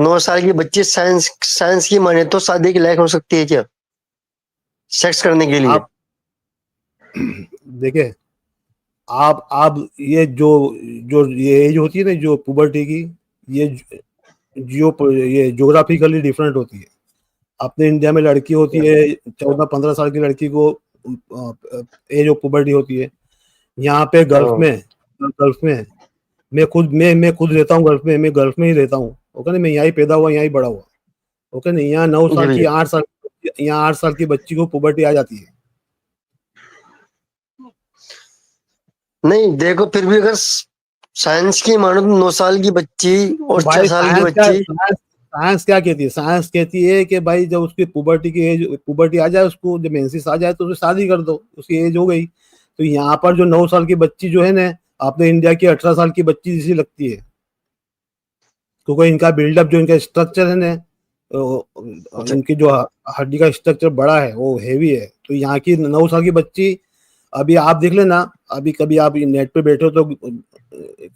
9 साल की बच्ची साइंस साइंस की माने तो शादी के लायक हो सकती है क्या, सेक्स करने के लिए? आप देखिए, आप ये जो जो ये एज होती है ना, जो पुबर्टी की, ये ये ज्योग्राफिकली डिफरेंट होती है। अपने इंडिया में लड़की होती है 14-15 साल की लड़की को एज ऑफ पुबर्टी होती है। यहाँ पे गल्फ में मैं खुद रहता हूँ गल्फ में, मैं गल्फ में ही रहता हूँ। ओके ना, मैं यहाँ ही पैदा हुआ, यहाँ ही बड़ा हुआ। ओके ना, यहाँ 9 जी साल की भैया। 8 साल यहाँ 8 साल की बच्ची को पुबर्टी आ जाती है। नहीं देखो, फिर भी अगर साइंस की मानो तो 9 साल की बच्ची और तो भाई 6 साल की बच्ची। साइंस क्या कहती है? साइंस कहती है कि भाई जब उसकी पुबर्टी की एज, पुबर्टी आ जाए, उसको जब मेंसेस आ जाए तो उसे शादी कर दो, उसकी एज हो गई। तो यहाँ पर जो 9 साल की बच्ची जो है ना, अपने इंडिया की 18 साल की बच्ची जैसी लगती है, क्योंकि इनका बिल्डअप, जो इनका स्ट्रक्चर है ना, इनकी जो हड्डी का स्ट्रक्चर बड़ा है, वो हेवी है। तो यहाँ की 9 साल की बच्ची, अभी आप देख लेना, अभी कभी आप नेट पे बैठे हो तो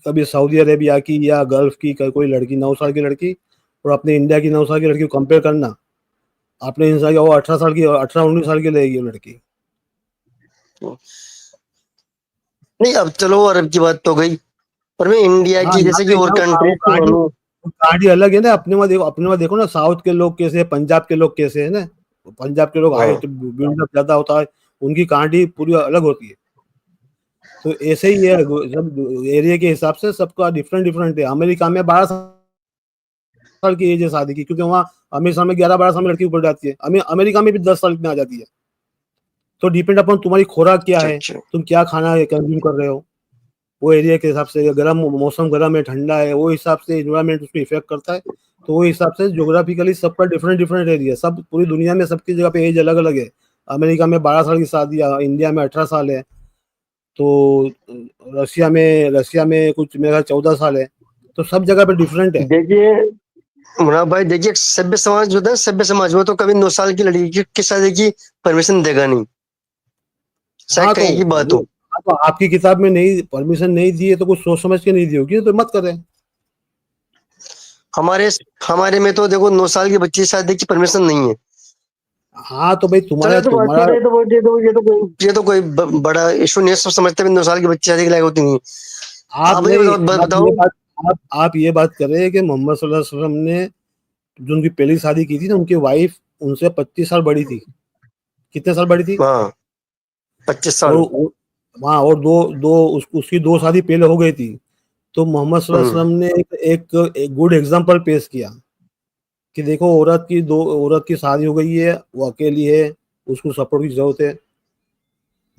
कभी सऊदी अरेबिया की या गल्फ की कोई लड़की, 9 साल की लड़की, और अपने इंडिया की 9 साल की लड़की को कंपेयर करना, अपने इंसान की वो 18 साल की, 18-19 साल की लगेगी वो लड़की। नहीं अब चलो अरब की बात तो गई, पर मैं इंडिया हाँ, की यहाँ जैसे कि पे और कंट्रीज की कहानी मानूं। कहानी अलग है ना। अपने वहाँ देखो ना, साउथ के लोग कैसे है, पंजाब के लोग कैसे है ना। पंजाब के लोग हाँ हाइट बिल्डअप ज्यादा होता है, उनकी कहानी पूरी अलग होती है। तो ऐसे ही है, सब एरिया के हिसाब से सबका डिफरेंट डिफरेंट है। अमेरिका में 12 साल की एज है शादी की, क्योंकि वहाँ अमेरिका में 11-12 साल में लड़की ऊपर जाती है, अमेरिका में भी 10 साल में आ जाती है। तो डिपेंड अपन तुम्हारी खुराक क्या अच्छा है, अच्छा। तुम क्या खाना कंज्यूम कर रहे हो, वो एरिया के हिसाब से। गर्म मौसम, गर्म है ठंडा है, वो हिसाब से इन्वायरमेंट उसको इफेक्ट करता है। तो वो हिसाब से ज्योग्राफिकली सबका डिफरेंट डिफरेंट एरिया, सब पूरी दुनिया में सबकी जगह पे एज अलग अलग है। अमेरिका में 12 साल की शादी है, इंडिया में 18 साल है। तो रशिया में कुछ मेरा 14 साल है। तो सब जगह पे डिफरेंट है। देखिए मुनाफ भाई, देखिए सभ्य समाज जो है, सभ्य समाज में तो कभी 9 साल की लड़की की शादी की परमिशन देगा नहीं, चाहे हाँ तो कहीं की बात हो। हाँ, तो आपकी किताब में नहीं, परमिशन नहीं दी है तो कुछ सोच समझ के नहीं दी होगी, तो मत करें। हमारे हमारे में तो देखो 9 साल की बच्ची की शादी की परमिशन नहीं है। हाँ तो भाई चलो तुम्हारा ये तो बात तुम्हारा ठीक है, ये तो कोई बड़ा इशू नहीं है, सब समझते हैं 9 साल की बच्ची शादी के लायक होती नहीं है। आप आप ये नहीं, बताओ आप ये बताओ। बात आप ये बात कर रहे हैं कि मोहम्मद सल्लल्लाहु अलैहि वसल्लम ने जो उनकी पहली शादी की थी ना, उनकी वाइफ उनसे 25 साल बड़ी थी। कितने साल बड़ी थी? हाँ 25 साल। और वहाँ और उसकी दो शादी पहले हो गई थी। तो मोहम्मद सल्लल्लाहु अलैहि हम्म। वसल्लम ने एक गुड एग्जांपल पेश किया कि देखो, औरत की शादी हो गई है, वो अकेली है, उसको सपोर्ट की जरूरत है,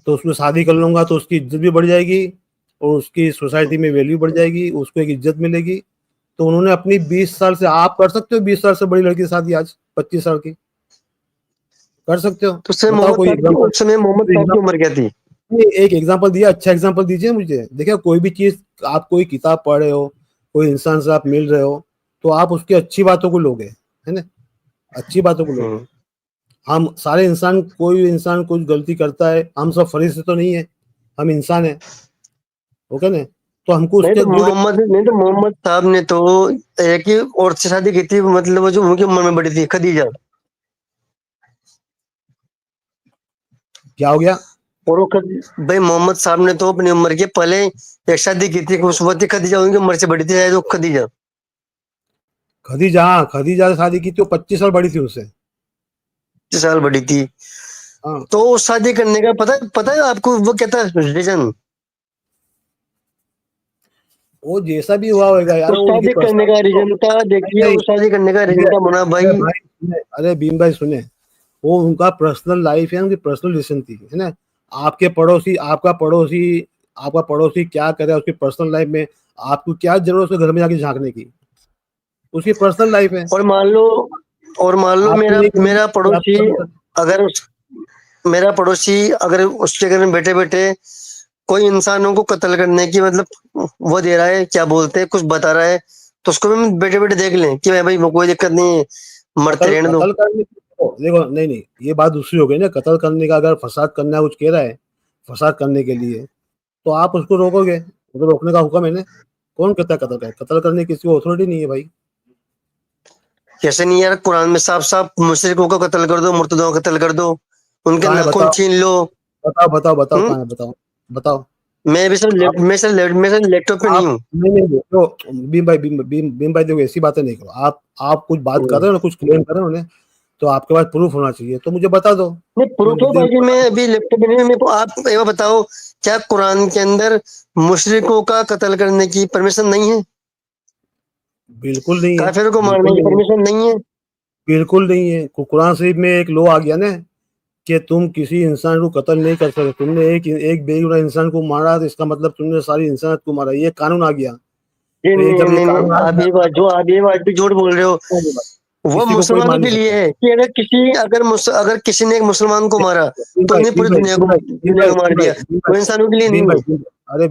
तो उसमें शादी कर लूंगा तो उसकी इज्जत भी बढ़ जाएगी, और उसकी सोसाइटी में वैल्यू बढ़ जाएगी, उसको एक इज्जत मिलेगी। तो उन्होंने अपनी 20 साल से, आप कर सकते हो 20 साल से बड़ी लड़की की शादी आज 25 साल की? कर सकते हो? तो उससे बताओ मोहम्मद कोई साहब की एग्जांपल। उस समय मोहम्मद साहब की उम्र क्या थी? एक एग्जांपल दिया, अच्छा एग्जांपल दीजिए मुझे। देखिए, कोई भी चीज, आप कोई किताब पढ़ रहे हो, कोई इंसान से आप मिल रहे हो, तो आप उसकी अच्छी बातों को लोगे, है ना, अच्छी बातों को लोगे। हम्म। हम सारे इंसान, कोई भी इंसान कुछ गलती करता है, हम सब फरिश्ते तो नहीं है, हम इंसान है। ओके ना, तो हमको उसके गुड। नहीं तो मोहम्मद साहब ने तो एक ही औरत से शादी की थी, मतलब वो जो उनकी उम्र में बड़ी थी, खदीजा। क्या हो गया? और वो भाई मोहम्मद साहब ने तो अपनी उम्र के पहले एक शादी की थी, उस वक्त ही खदीजा उनकी उम्र से बड़ी थी, शायद वो खदीजा खदीजा, हाँ, खदीजा से शादी की थी, वो 25 साल बड़ी थी उससे। 30 साल बड़ी थी। हाँ, तो उस शादी करने का पता है आपको वो क्या था रीजन? वो जैसा भी हुआ होगा यार, उस वो उनकी शादी करने पर्सनल। का रीजन था, नहीं देखिए नहीं, उस शादी करने का रीजन अरे था मुना अरे भाई। भाई सुने, अरे भीम भाई सुने, वो उनका पर्सनल लाइफ है, उनकी पर्सनल डिसीजन थी, है ना। आपके पड़ोसी, आपका पड़ोसी क्या करे उसकी पर्सनल लाइफ में, आपको क्या जरूरत है घर में जाके झांकने की? उसकी पर्सनल लाइफ है। और मान लो और मान लो आपको मेरा नहीं करनी मेरा तो पड़ोसी, आपको करनी चाहिए। अगर मेरा पड़ोसी अगर उसके घर में बैठे बैठे कोई इंसानों को कत्ल करने की मतलब वो दे रहा है, क्या बोलते हैं, कुछ बता रहा है, तो उसको भी बैठे बैठे देख लें कि भाई वो कोई दिक्कत नहीं है, मरते कत्ल रहने दो। कत्ल करने देखो, नहीं नहीं, ये बात दूसरी हो गई ना। कत्ल करने का, अगर फसाद करना कुछ कह रहा है, फसाद करने के लिए, तो आप उसको रोकोगे, वो तो रोकने का हुक्म है ना। कौन कहता है कत्ल करने की किसी को अथॉरिटी नहीं है भाई। कैसे नहीं यार, कुरान में साफ साफ मुशरिकों को कत्ल कर दो, मुर्तदों को कत्ल कर दो, उनके कहाँ है नाखून बताओ, छीन लो। बताओ बताओ बताओ हम्म कहाँ है बताओ, बताओ। मैं भी सर आप मैं सर लैपटॉप पे नहीं आप हूँ। नहीं देखो, भीम भाई देखो ऐसी बातें नहीं करो। आप कुछ बात कर रहे हो ना, कुछ क्लेम कर रहे हो ना, तो आपके पास प्रूफ होना चाहिए, तो मुझे बता दो। नहीं प्रूफ है भाई, मैं अभी लैपटॉप पे नहीं हूँ। मेरे को आप एक बार बताओ, क्या कुरान के अंदर मुशरिकों का कत्ल करने की परमिशन नहीं है? बिल्कुल नहीं है, काफिरों को मारने बिल्कुल की नहीं है, परमिशन नहीं है? बिल्कुल नहीं है। कुरान शरीफ में एक लो आ गया ना कि तुम किसी इंसान को कत्ल नहीं कर सकते। तुमने एक एक बेगुनाह इंसान को मारा तो इसका मतलब तुमने सारी इंसानियत को मारा, ये कानून आ गया। जी तो ये नहीं जब ये नहीं नहीं, कानून आ आप गया, ये बात जो आप ये बात भी झूठ बोल रहे हो। वो किसी को कोई मुसलमानों मान के नहीं लिए सकता। है कि अगर किसी ने एक मुसलमान को मारा भीम तो भाई, उन्हें भीम पूरी भाई, दुनिया भीम को भाई, भीम दुनिया भाई, को मार भीम भाई, दिया, वो इंसानों के लिए भीम नहीं भाई, है। अरे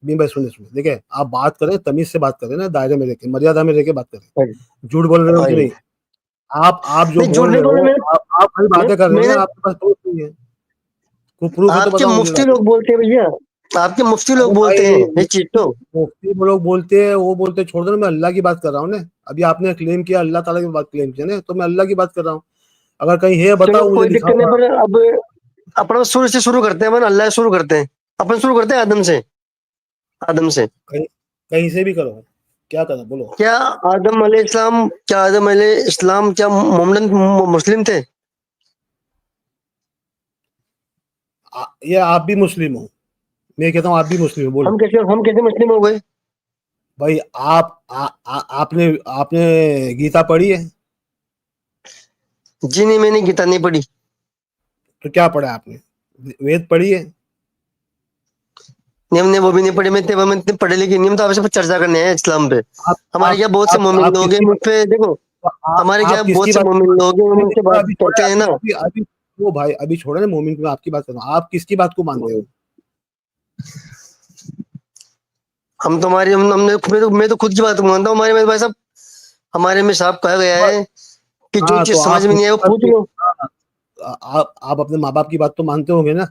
भीम भाई सुने सुने, देखिए आप बात करें तमीज से बात करें ना, दायरे में रहकर मर्यादा में रहकर बात करें। झूठ बोल रहे हो कि भाई नहीं? आप जो नहीं, झूठ बोल नहीं रहे बोला हो, मैंने। आप खाली बातें कर रहे हो मैंने ना, आपके पास प्रूफ नहीं है। कोई प्रूफ है तो आपके बताओ मुझे मुफ्ती लाके। लोग बोलते हैं भैया, आपके मुफ्ती लोग अरे बोलते हैं भाई, ये चीज तो। मुफ्ती वो लोग बोलते हैं, वो बोलते हैं, छोड़ दो ना, मैं अल्लाह की बात कर रहा हूँ ना। अभी आपने क्लेम किया अल्लाह ताला की बात क्लेम किया ना, तो मैं अल्लाह की बात कर रहा हूँ। अगर कहीं है चलो बताओ, मुझे कोई दिक्कत दिखाओ। नहीं, पर अब अपना शुरू से शुरू करते हैं, अपन अल्लाह से शुरू करते हैं। अपन शुरू करते हैं आदम से। आदम से कहीं कहीं से भी करो, क्या करना बोलो। क्या आदम अलैहि इस्लाम क्या मोहम्मदन मुस्लिम थे? ये आप भी मुस्लिम हो, मैं कहता हूँ आप भी मुस्लिम हो, बोलो। हम कैसे मुस्लिम हो गए? भाई आपने आपने गीता पढ़ी है? जी नहीं, मैंने गीता नहीं पढ़ी। तो क्या पढ़ा है आपने? वेद पढ़ी है? नहीं, हमने वो भी नहीं पढ़ी। मैं इतने पढ़े लिखे नहीं, हम तो आपसे चर्चा करने हैं इस्लाम पे। आप हमारे आप क्या बहुत से मोमिन आप लोग हैं किसकी मुझ पे देखो, हमारे क्या आप किसकी बहुत से बात मोमिन लोग हैं, हम नहीं, उनसे नहीं, बात अभी करते छोड़ा, हैं अभी ना। अभी अभी वो भाई अभी छोड़ा ना, मोमिन की मैं आपकी बात कर रहा हूँ। आप किसकी बात को मानते हो? हम तो हमारी हम हमने मैं तो खुद की बात मानता हूँ। हमारे में भाई साहब, हमारे में साहब कहा गया बस, है कि जो हाँ, तो चीज समझ आप में नहीं आए किसकी वो बात पूछ को, लो। हाँ, आप अपने माँ बाप की बात तो मानते होंगे ना?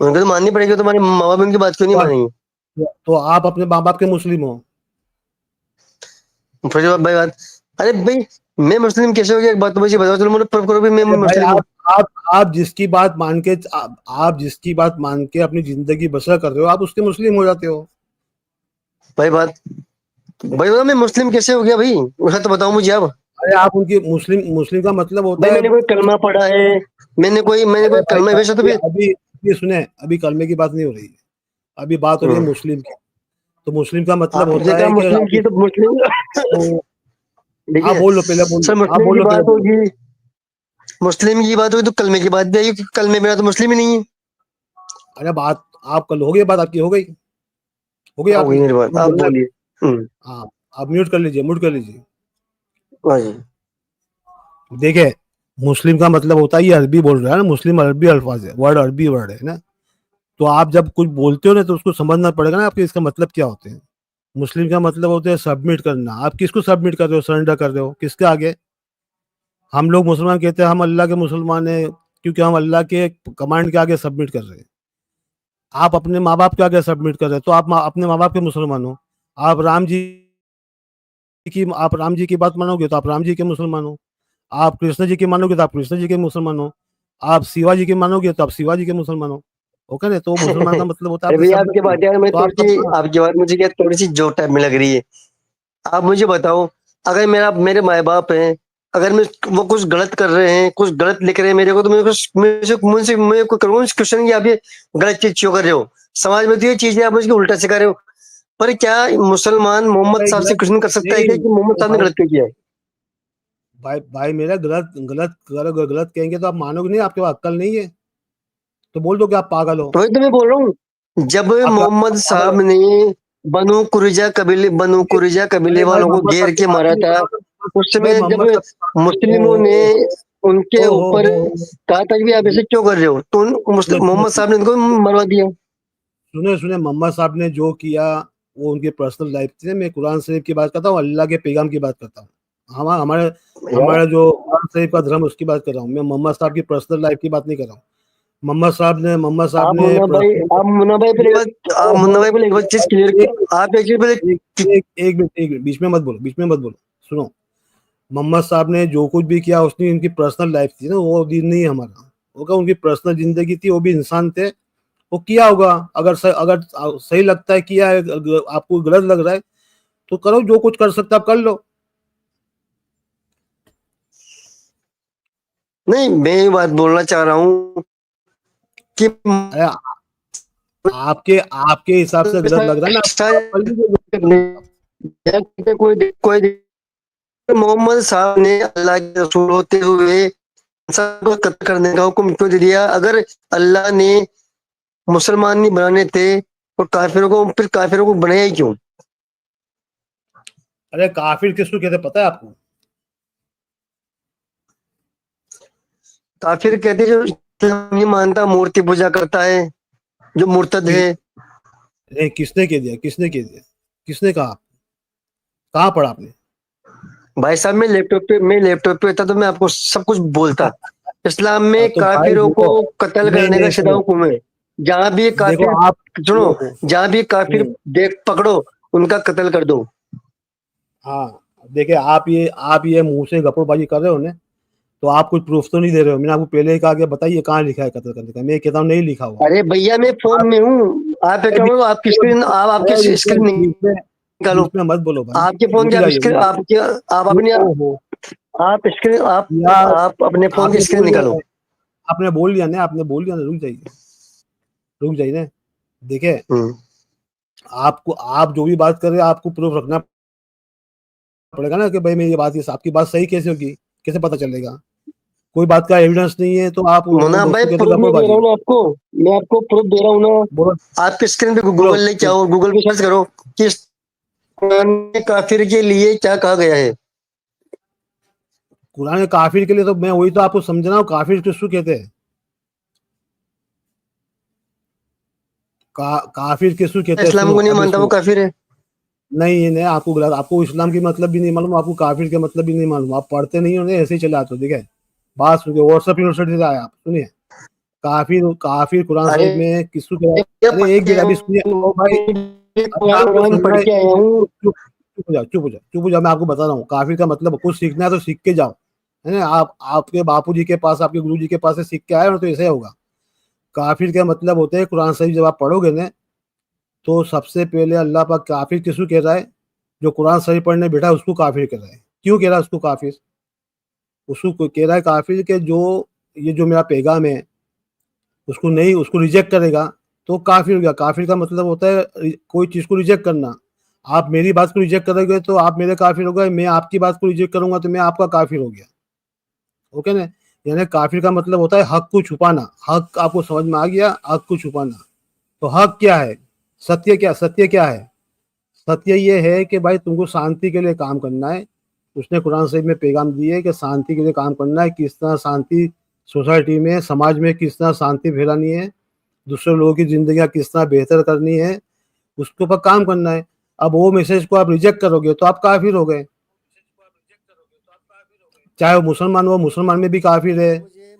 उनको तो माननी पड़ेगी, तो तुम्हारे माँ बाप उनकी बात क्यों नहीं बस, मानेंगे? तो आप अपने माँ बाप के मुस्लिम हो। फिर जब भाई बात, अरे भाई, मैं मुस्लिम कैसे हो गया? एक बात तो मुझे बताओ, चलो मुझे प्रूव करो भी मैं अरे भाई, मुस्लिम हूँ। आप जिसकी बात मान के आप जिसकी बात मान के अपनी जिंदगी बसर कर रहे हो, आप उसके मुस्लिम हो जाते हो। भाई मैं मुस्लिम कैसे हो गया भाई? वैसा तो बताओ मुझे अब। अरे आप उनकी मुस्लिम मुस्लिम का मतलब भाई होता है। मैंने कोई कलमा पढ़ा है? मैंने कोई अरे भाई, कलमा वैसे तो अभी भी। अभी अभी सुने, अभी कलमे की बात नहीं हो रही है, अभी बात हो रही है हम्म, मुस्लिम की। तो मुस्लिम का मतलब आपने होता कहा है कि मुस्लिम की, अभी तो मुस्लिम तो ठीक आप है बोल लो, पहले बोल सर, लो, आप मुस्लिम बोल की लो, पहले बात बोल लो। होगी, मुस्लिम की बात होगी तो कलमे की बात भी आएगी, क्योंकि कलमे बिना तो मुस्लिम ही नहीं है। अरे बात आप कल हो गई, बात आपकी हो गई हो गई आपकी, मेरी बात, मैं आप बोलना है। बोलिए। हाँ, आप म्यूट कर लीजिए, म्यूट कर लीजिए। हाँ जी। देखिए, मुस्लिम का मतलब होता है, ये अरबी बोल रहा है ना, मुस्लिम अरबी अल्फाज है, वर्ड अरबी वर्ड है ना। तो आप जब कुछ बोलते हो ना, तो उसको समझना पड़ेगा ना आपके इसका मतलब क्या होते हैं। मुस्लिम का मतलब होता है सबमिट करना। आप किसको सबमिट कर रहे हो, सरेंडर कर रहे हो किसके आगे? हम लोग मुसलमान कहते हैं हम अल्लाह के मुसलमान हैं, क्योंकि हम अल्लाह के कमांड के आगे सबमिट कर रहे हैं। आप अपने माँ बाप के आगे सबमिट कर रहे हैं, तो आप अपने माँ बाप के मुसलमान हो। आप राम जी की बात मानोगे तो आप राम जी के मुसलमान हो। आप कृष्ण जी की मानोगे तो आप कृष्ण जी के मुसलमान हो। आप शिवाजी की मानोगे तो आप शिवाजी के मुसलमान हो। ओके ना? तो मुसलमान का मतलब होता है अरे आपने भैया सबमिट आपकी किया, बात यार, मैं तो आप थोड़ी सी सब। आपकी बात मुझे क्या थोड़ी सी जो टाइप में लग रही है। आप मुझे बताओ, अगर मेरे माँ बाप हैं, अगर वो कुछ गलत कर रहे हैं, कुछ गलत लिख रहे हैं मेरे को, तो मैं को करूँगा क्वेश्चन कि आप ये गलत चीज क्यों कर रहे हो? समाज में तो ये चीज है, आप मुझे उल्टा सिखा रहे हो। पर क्या मुसलमान मोहम्मद भाई साहब से गलत क्वेश्चन कर सकता है नहीं, क्या कि मोहम्मद ओ साहब ने भाई, गलत क्यों किया है? भाई मेरा गलत गलत गलत गलत कहेंगे तो आप मानोगे नहीं, आपके पास अक्ल नहीं है, तो बोल दो कि आप पागल हो। तो वही तो मैं बोल रहा हूँ, जब आप मोहम्मद पागल साहब हो। ने बनु कुरैजा कबीले अरे भाई, वालों को मोहम्मद घेर साहब के की बात मारा नहीं था, कर रहा हूँ। उस भाई समय जब मोहम्मद साहब, मुस्लिमों ने उनके ऊपर हो कहा था कि भी आप ऐसे क्यों कर रहे हो, तो सुनो सुनो मोहम्मद साहब ने उनको मरवा दिया। सुनो सुनो, मोहम्मद साहब ने जो किया वो उनकी पर्सनल लाइफ थी। मैं कुरान शरीफ की बात करता हूँ, अल्लाह के पैगाम की बात करता हूँ। हमारे यार हमारा जो कुरान शरीफ का धर्म, उसकी बात कर रहा हूँ मैं, मोहम्मद साहब की पर्सनल लाइफ की बात नहीं कर रहा हूँ। मोहम्मद साहब ने पर्सनल, आप मुन्ना भाई पर एक बात आप ओ मुन्ना हो भाई पर एक बात चीज भाई, क्लियर, एक आप एक चीज पर एक एक एक मिनट, बीच में मत बोलो, बीच में मत बोलो। सुनो, मोहम्मद साहब ने जो कुछ भी किया उसने उनकी पर्सनल लाइफ थी ना, वो दीन नहीं है हमारा, वो क्या उनकी पर्सनल जिंदगी थी, वो भी इंसान थे, वो किया होगा। अगर सही लगता है किया है, आपको गलत लग रहा है तो करो, जो कुछ कर सकता आप कर लो। नहीं, मैं ये बात बोलना चाह रहा हूँ कि अरे आपके आपके हिसाब से गलत लग रहा है ना, आप कर लीजिए। कोई कोई मोहम्मद साहब ने अल्लाह के रसूल होते हुए इंसान को कत्ल करने का हुक्म क्यों दे दिया? अगर अल्लाह ने मुसलमान नहीं बनाने थे और काफिरों को, फिर काफिरों को बनाया ही क्यों? अरे काफिर किसको कहते हैं पता है आपको? काफिर कहते हैं जो इस्लाम नहीं मानता, मूर्ति पूजा करता है, जो मुर्तद है। नहीं, किसने कह दिया, किसने कह दिया, किसने कहा? कहाँ पढ़ा आपने? भाई साहब, मैं लैपटॉप पे होता तो मैं आपको सब कुछ बोलता। इस्लाम में तो भाई काफिरों को देखो, कत्ल नहीं करने का नहीं सीधा सुनो, हुक्म है। जहां भी ये देखो काफिर, आप, सुनो, देखो, जहां भी काफिर देख पकड़ो, उनका कत्ल कर दो। हाँ देखिए, आप ये मुंह से गप्पोबाजी कर रहे हो ना, तो आप कुछ प्रूफ तो नहीं दे रहे हो। मैंने आपको पहले ही कहा कि बताइए कहाँ लिखा है कत्ल करने का, मैं कहता हूँ नहीं लिखा हुआ। अरे भैया, मैं फोन आप में हूँ, आप एक काम करो, आपकी स्क्रीन, आप अरे आपकी स्क्रीन बीच में निकालो। बीच में मत बोलो भाई, आपके फोन की रुक आप जाइए, रुक स्क्रीन, जाइए। आपकी, आप अपनी, ओ हो आप स्क्रीन, यार, आप अपने फोन की आपने स्क्रीन बोल लिया निकालो। ना, आपने बोल लिया ना, आपने बोल लिया ना, रुक जाइए, रुक जाइए ना। देखिए, हम्म। आपको, आप जो भी बात कर रहे हैं आपको प्रूफ रखना पड़ेगा ना, कि भाई मैं ये बात, ये आपकी बात सही कैसे होगी, कैसे पता चलेगा? कोई बात का एविडेंस नहीं है तो आप मुन्ना भाई, उसको कहते हैं प्रूफ नहीं दे रहा गप्पोबाजी। हूँ ना आपको, मैं आपको प्रूफ दे रहा हूँ बोलो, ना। आपके स्क्रीन पे बोलो। गूगल लेके आओ, गूगल पे सर्च करो कि इस कुरान में काफिर के लिए क्या कहा गया है। कुरान काफिर के लिए तो मैं वही तो आपको समझना हूँ, काफिर किसको कहते हैं? काफिर किसको कहते हैं? इस्लाम सुनो को नहीं अभी मानता वो सुनो। काफिर है? नहीं नहीं, आपको गलत, आपको इस्लाम की मतलब भी नहीं मालूम, आपको काफिर के मतलब भी नहीं मालूम, आप पढ़ते नहीं हो ना, ऐसे ही चले आते हो। ठीक है, बात सुनिए, व्हाट्सएप यूनिवर्सिटी से आए आप, सुनिए। काफिर काफिर कुरान अरे शरीफ में किसको कहते हैं? क्या अरे एक पढ़ते मिनट, हैं? अभी सुनिए ओ भाई। अरे आपको कुरान सुनना पढ़ है, के आया हूँ। चुप चुप हो जाओ, चुप हो जाओ, चुप हो जाओ, मैं आपको बता रहा हूँ काफिर का मतलब। कुछ सीखना है तो सीख के जाओ, है ना? आप आपके बापू जी के पास, आपके गुरु जी के पास से सीख के आए हो तो ऐसे होगा। काफिर का मतलब होता है कुरान शरीफ जब आप पढ़ोगे ना, तो सबसे पहले अल्लाह पाक काफिर किसको कह रहा है? जो कुरान शरीफ पढ़ने बैठा है उसको काफिर कह रहा है। क्यों कह रहा है उसको काफिर? उसको कह रहा है काफिर के जो, ये जो मेरा पैगाम है उसको नहीं, उसको रिजेक्ट करेगा तो काफिर हो गया। काफिर का मतलब होता है कोई चीज को रिजेक्ट करना। आप मेरी बात को रिजेक्ट करोगे तो आप मेरे काफिर हो गए, मैं आपकी बात को रिजेक्ट करूंगा तो मैं आपका काफिर हो गया। ओके ना? यानी काफिर का मतलब होता है हक को छुपाना। हक आपको समझ में आ गया? हक को छुपाना। तो हक क्या है? सत्य क्या है? सत्य ये है कि भाई तुमको शांति के लिए काम करना है। उसने कुरान शरीफ में पैगाम दिए है कि शांति के लिए काम करना है। किस तरह शांति सोसाइटी में, समाज में किस तरह शांति फैलानी है, दूसरे लोगों की जिंदगी किस तरह बेहतर करनी है, उसके ऊपर काम करना है। अब वो मैसेज को आप रिजेक्ट करोगे तो आप काफिर हो गए। चाहे वो मुसलमान हो, मुसलमान में भी काफिर है। आप मुझे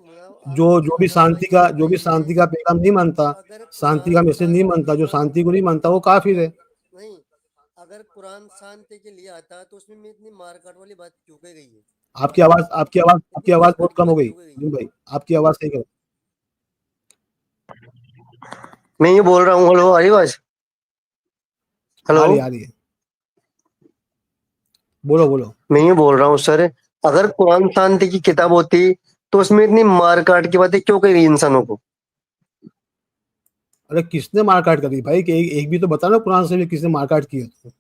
जो भी बताइए, शांति का पैगाम नहीं मानता, अगर शांति का कुरान मैसेज नहीं शांति के मानता, जो लिए आता, शांति को नहीं मानता वो काफिर है। नहीं, अगर कुरान शांति के लिए आता तो उसमें में इतनी मारकाट वाली बात क्यों कही गई है? इतनी आपकी आवाज मारकाट बहुत की कम हो बात गई क्यों कही गई जी है? भाई, आपकी आवाज सही करो। मैं ये बोल रहा हूँ, हेलो, आवाज, हेलो, आ रही है, बोलो बोलो। मैं ये बोल रहा हूँ सर, अगर कुरान शांति की किताब होती तो उसमें इतनी मारकाट की बातें क्यों कही गई इंसानों को? अरे किसने मारकाट करी भाई? कि एक भी तो बता ना कुरान से भी किसने मारकाट की है तो।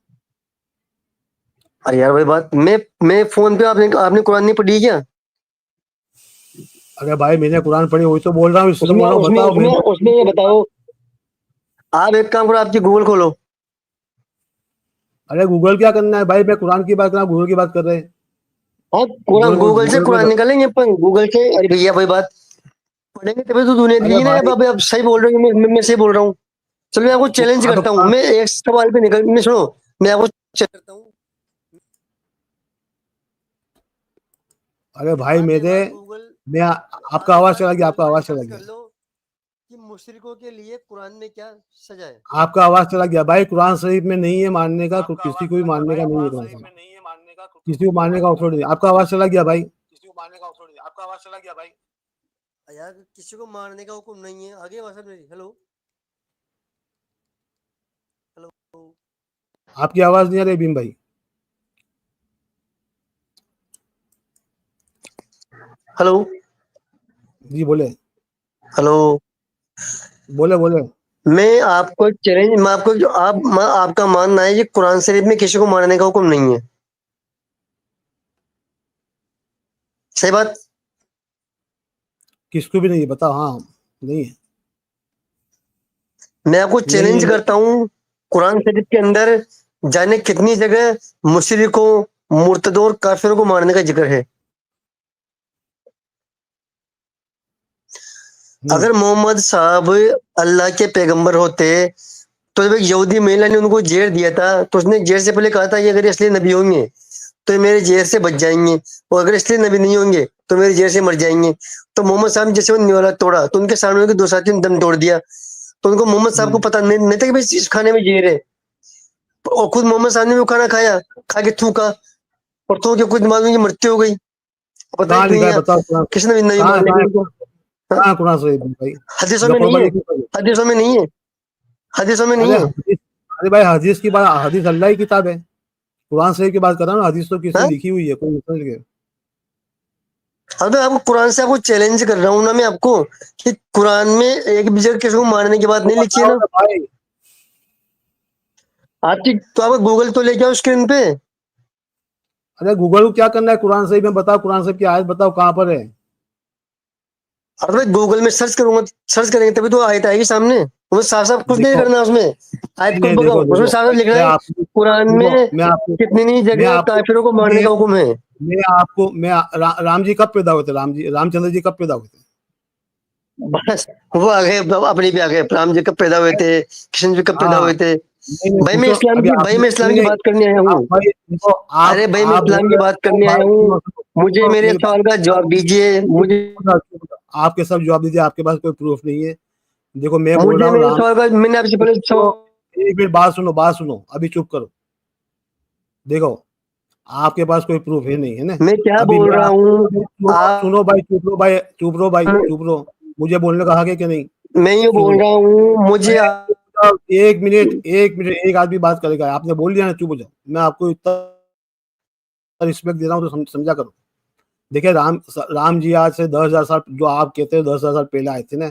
अरे यार भाई, बात, मैं फोन पे, आपने आपने कुरान नहीं पढ़ी क्या? अरे भाई मैंने कुरान पढ़ी, वही तो बोल रहा हूँ, इसलिए उसमें बोल रहा हूँ उसमें बताओ। उसमें उसमें ये बताओ, आप एक काम करो, आपकी गूगल खोलो। अरे गूगल क्या करना है भाई? मैं कुरान की बात कर रहा हूँ, गूगल की बात कर रहे हैं। हाँ, कुरान, गूगल से गूगल कुरान में, निकालेंगे अपन, गूगल से। अरे भैया भाई, बात पढ़ेंगे तभी तो दुनिया अरे दिखेगी ना। भाई, अब सही बोल रहे हो, मैं सही बोल रहा हूँ। चलो, मैं आपको चैलेंज आप करता हूँ, मैं एक सवाल पे निकल, मैं, सुनो, मैं आपको चैलेंज करता हूँ। अरे भाई आप एक मेरे, बार गूगल मैं, आप आपका एक आवाज बार चला गया, गूगल आपका पे आवाज चला सर्च कर गया, लो कि मुशरिकों के लिए कुरान में क्या सजा है। आपका आवाज चला गया भाई। कुरान शरीफ में नहीं है मानने का, किसी को भी मानने का नहीं है कुरान शरीफ। किसी को मारने का अथॉरिटी नहीं। आपका आवाज चला गया भाई। यार किसी को मारने का हुक्म नहीं है। आगे आवाज मेरी। हेलो हेलो आपकी आवाज नहीं आ रही भीम भाई। हेलो जी बोले हेलो। बोले बोले। मैं आपको चैलेंज, मैं आपको जो आपका मानना है कि कुरान शरीफ में किसी को मारने का हुक्म नहीं है, सही बात? किसको भी नहीं है, बताओ। हाँ नहीं है, मैं आपको नहीं है, चैलेंज नहीं करता हूँ, कुरान शरीफ के अंदर जाने कितनी जगह मुशरिकों, मुर्तदों और काफिरों को मारने का जिक्र है। है। अगर मोहम्मद साहब अल्लाह के पैगंबर होते तो जब एक यहूदी महिला ने उनको जेर दिया था तो उसने जेर से पहले कहा था कि अगर ये असली नबी होंगे तो ये मेरे जेर से बच जाएंगे, और अगर इसलिए नबी नहीं होंगे तो मेरे जेर से मर जाएंगे। तो मोहम्मद साहब ने जैसे वो निवाला तोड़ा तो उनके सामने उनके दो साथियों ने दम तोड़ दिया। तो उनको मोहम्मद साहब को पता नहीं था कि भाई इस खाने में जेर है, और खुद मोहम्मद साहब ने भी वो खाना खाया, खा के थूका, और थूक के कुछ मालूम की मृत्यु हो गई। पता ही कहाँ नहीं लिखा है है बताओ कुरान। किसी ने नबी कहाँ मानने कहाँ के है, उनको। हाँ? कहाँ कुरान शरीफ में भाई। हदीसों में नहीं है, गप्पड़बाजी क्यों कर रहे हो? हदीसों में नहीं है, हदीसों में नहीं अरे है। हदीस, अरे भाई हदीस की बात, हदीस अल्लाह की किताब है। कुरान शरीफ की बात कर रहा हूँ ना, हदीस तो किसने हाँ, लिखी हुई है, कोई समझ गए। अब मैं आपको कुरान से आपको चैलेंज कर रहा हूँ ना मैं आपको, कि कुरान में एक भी जगह किसी को मारने की बात तो नहीं लिखी है बताओ ना। ना भाई। आपकी तो आप गूगल तो लेके आओ स्क्रीन पे। अरे गूगल को क्या करना है, कुरान शरीफ में बताओ, कुरान शरीफ की आयत बताओ कहाँ पर है। और मैं गूगल में सर्च करूंगा, सर्च करेंगे तभी तो आयत आएगी सामने। उसमें साफ साफ कुछ नहीं देखो, करना उसमें, आयत नहीं को नहीं, भगाओ, देखो उसमें देखो साफ साफ लिखना मैं है आपको कुरान देखो, में कितनी मैं जगह आपको काफिरों को मारने मैं का हुक्म है। राम जी कब पैदा हुए थे, रामचंद्र जी कब पैदा हुए थे। बस वो आ गए, अब अपनी भी आ गए, राम जी कब पैदा हुए थे, कृष्ण जी कब पैदा हाँ हुए थे। नहीं नहीं भाई मैं पूछो इस्लाम अभी की, भाई आपने, मैं इस्लाम नहीं की नहीं, बात करने आया आप हूँ। भाई देखो, अरे भाई मैं आप बोल इस्लाम की रहे बात हो करने भाई, आया हूँ, सुनो मुझे सुनो मेरे मेरी बात सवाल का सुनो, जवाब दीजिए। मुझे आपके सब जवाब दीजिए, आपके पास कोई प्रूफ नहीं है। देखो मैं बोल रहा मुझे हूँ मेरे राम, सवाल का, मैंने आपसे पहले तो एक मिनट बात सुनो अभी चुप करो। देखो आपके पास कोई प्रूफ है नहीं, है ना। मैं क्या अभी बोल मैं रहा आप, हूँ। सुनो आप, सुनो भाई, चुप रहो भाई, चुप रहो भाई, चुप रहो। मुझे बोलने का हक है कि नहीं। मैं ये चुप बोल रहो। रहा हूँ मुझे मैं चुप हो जाओ, एक मिनट एक मिनट, एक आदमी बात करेगा, आपने बोल दिया ना चुप हो जाओ। मैं आपको इतना रिस्पेक्ट दे रहा हूँ तो समझा करो। देखिए राम जी आज से 10,000 साल, जो आप कहते हो 10,000 साल पहले आए थे ना,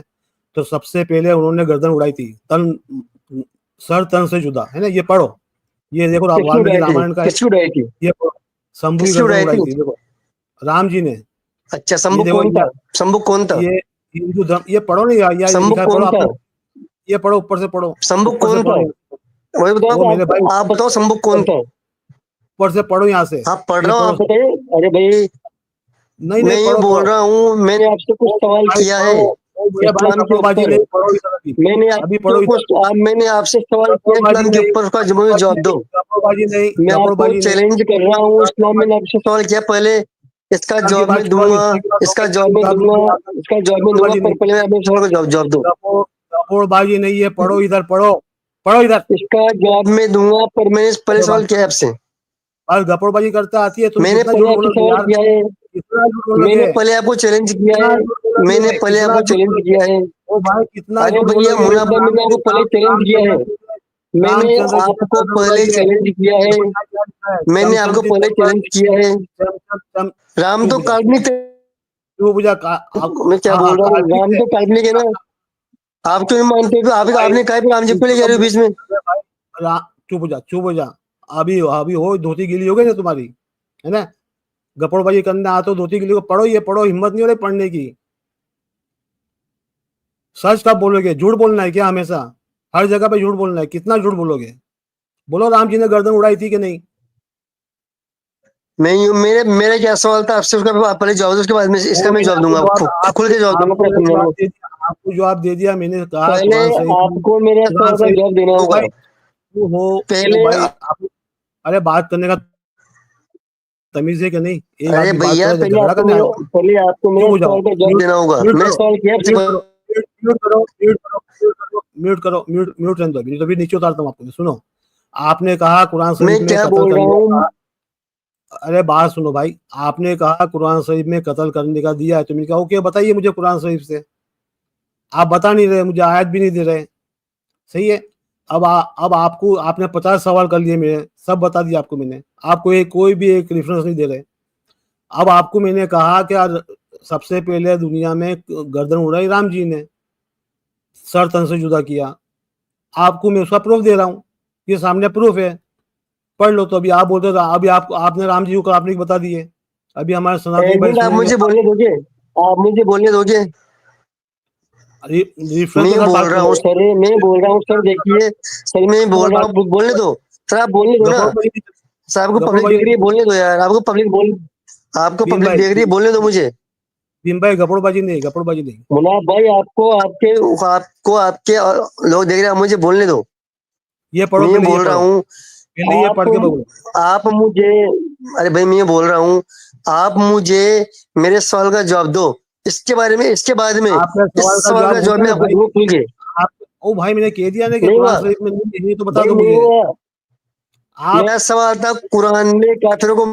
तो सबसे पहले उन्होंने गर्दन उड़ाई थी, तन, सर तन से जुदा, है ना। ये पढ़ो, ये देखो किसकी वाल्मीकि उड़ाई थी, रामायण का है। किसकी उड़ाई थी, ये पढ़ो, शंभू की किसकी गर्दन उड़ाई उड़ाई थी। थी, देखो राम जी ने। अच्छा ये शंभू देखो कौन था, शंभू कौन था, ये हिंदू धर्म, ये पढ़ो नहीं यार, ये शंभू लिखा है, पढ़ो कौन था, आपने। ये पढ़ो, ऊपर से पढ़ो, शंभू ऊपर से कौन था, पढ़ो। वही वो बताओ मेरे भाई, आप बताओ शंभू कौन था। ऊपर से पढ़ो यहाँ से। आप पढ़ ये रहा हूँ, पढ़ो, आप बताइए। अरे भाई नहीं मैं नहीं, ये पढ़ो बोल पढ़ो। रहा हूँ, मैंने आपसे कुछ ओ सवाल भाई किया है पढ़ो, ओ मेरे भाई इस्लाम के कपड़ोबाजी ऊपर। नहीं, पढ़ो इधर अभी। मैंने अभी आपसे पढ़ो इधर। कुछ मैंने आपसे सवाल किया कपड़ोबाजी इस्लाम के नहीं, ऊपर, उसका मुझे कपड़ोबाजी जवाब नहीं, दो। कपड़ोबाजी नहीं, मैं आपको कपड़ोबाजी नहीं, चैलेंज कर रहा हूँ, इस्लाम में कपड़ोबाजी। आपसे सवाल किया पहले, इसका इस्लाम की जवाब बात मैं छोड़ो, दूंगा, इस्लाम की बात हो इसका गई, जवाब मैं इसका दूंगा, इसका जवाब मैं दूंगा, कपड़ोबाजी पर नहीं, पहले आप मेरे सवाल का जवाब जवाब दो। कपड़ोबाजी नहीं है, पढ़ो इधर, पढ़ो, पढ़ो इधर। इसका जवाब मैं दूंगा, पर मैंने पहले सवाल किया है आपसे। और गपड़बाजी करते आती है, तुम मैंने कितना झूठ पहले आपसे बोलोगे सवाल यार, किया है, कितना झूठ बोलोगे, मैंने पहले आपको चैलेंज किया कितना है, झूठ मैंने बोलोगे, पहले कितना आपको झूठ चैलेंज बोलोगे। किया है। ओ भाई कितना अरे झूठ भैया बोलोगे, मुनाफा, मैंने आपको पहले चैलेंज किया है, मैंने रामचंद्र जी का आपको गर्दन पहले उड़ाई है। चैलेंज किया है, देखो यहाँ क्या लिखा है, मैंने आपको चमचम की पहले तलवार चैलेंज से, किया है। राम चुप तो हो जा, काल्पनिक थे। चुप हो जा, मैं क्या हाँ हाँ बोल रहा हूँ, कार्तिक राम है। तो काल्पनिक है ना। आप क्यों नहीं मानते हो? आप भाई आपने कहा भी राम जी को ले जा रहे हो बीच में। अरे भाई, चुप हो जा, चुप हो जा। अभी अभी हो धोती गीली हो गई ना तुम्हारी, है ना। गपड़बाजी करने आ तो धोती गीली को पढ़ो, ये पढ़ो, हिम्मत नहीं हो रही पढ़ने की। सच कब बोलोगे, झूठ बोलना है क्या हमेशा, हर जगह पे झूठ बोलना है, कितना झूठ बोलोगे। बोलो राम जी ने गर्दन उड़ाई थी कि नहीं। मैं मेरे मेरा क्या सवाल था आपसे, उसका आप पहले जवाब दो, उसके बाद में इसका वो मैं मैंने जवाब आपको दूंगा, जवाब, खुल आपको के जवाब दूंगा आपको पूरा मैंने समझा जवाब लो। दे दिया, आपको जवाब दे दिया, मैंने कहा पहले कुरान शरीफ में, आपको मेरे कुरान सवाल का शरीफ। जवाब देना ओ होगा। भाई तू हो, ओ पहले भाई आप, अरे बात करने का तमीज है कि नहीं। एक अरे आदमी बात भैया करे तो झगड़ा करने आए हो। पहले आपको चुप मेरे हो जाओ, सवाल का जवाब म्यूट, देना होगा। म्यूट मैंने करो, सवाल किया आपसे म्यूट करो, म्यूट करो, म्यूट करो, म्यूट करो, म्यूट करो, म्यूट म्यूट रहने दो, अभी तो भी नीचे उतारता हूँ आपको। सुनो, आपने कहा कुरान मैं शरीफ में क्या कत्ल बोल रहा करने का, हूँ, अरे बात सुनो भाई, आपने कहा कुरान शरीफ में कत्ल करने का दिया है, तो मैंने कहा ओके बताइए मुझे कुरान शरीफ से। आप बता नहीं रहे, मुझे आयत भी नहीं दे रहे। सही है। अब आपको आपने 50 सवाल कर लिए, मेरे सब बता दिया आपको मैंने, आपको एक कोई भी एक रेफरेंस नहीं दे रहे। अब आपको मैंने कहा कि यार सबसे पहले दुनिया में गर्दन उड़ाई राम जी ने, सर तन से जुदा किया। आपको मैं उसका प्रूफ दे रहा हूँ, ये सामने प्रूफ है, पढ़ लो। तो अभी आप बोलते हो, अभी आपने राम जी को आपने बता दिए। अभी हमारे सनातनी एक भाई मिनट आप सुनेंगे। मुझे बोलने दोगे, आप मुझे बोलने दोगे? रेफरेंस मैं तो सर बोल बात रहा हूँ करो। सर, मैं बोल रहा हूँ सर, देखिए सर, मैं बोल रहा हूँ, बोलने दो सर, आप बोलने दो ना सर, आपको गफुर पब्लिक भाई देख रही है, बोलने दो यार, आपको भीम पब्लिक भाई देख रही है, बोलने दो मुझे। गफुड़बाजी नहीं, गफुड़बाजी नहीं। मुनाफ भाई, आपको आपके आपको आपके लोग देख रहे हैं, आप मुझे बोलने दो। ये पढ़ो, मैं पहले ये बोल रहा पढ़ो, हूँ, पहले ये पढ़ के बोलो। आप मुझे, अरे भाई मैं बोल रहा हूँ, आप मुझे मेरे सवाल का जवाब दो, इसके बारे में, इसके बाद में आपका इस सवाल का सवाल जवाब का हो जवाब गया मैं ना आपको भाई। दूंगा खुल के। आप ओ भाई मैंने कह दिया ना कि नहीं कुरान हुआ शरीफ में नहीं है, तो बता भाई, दो नहीं मुझे। हुआ। आप मेरा सवाल था कुरान में काफिरों को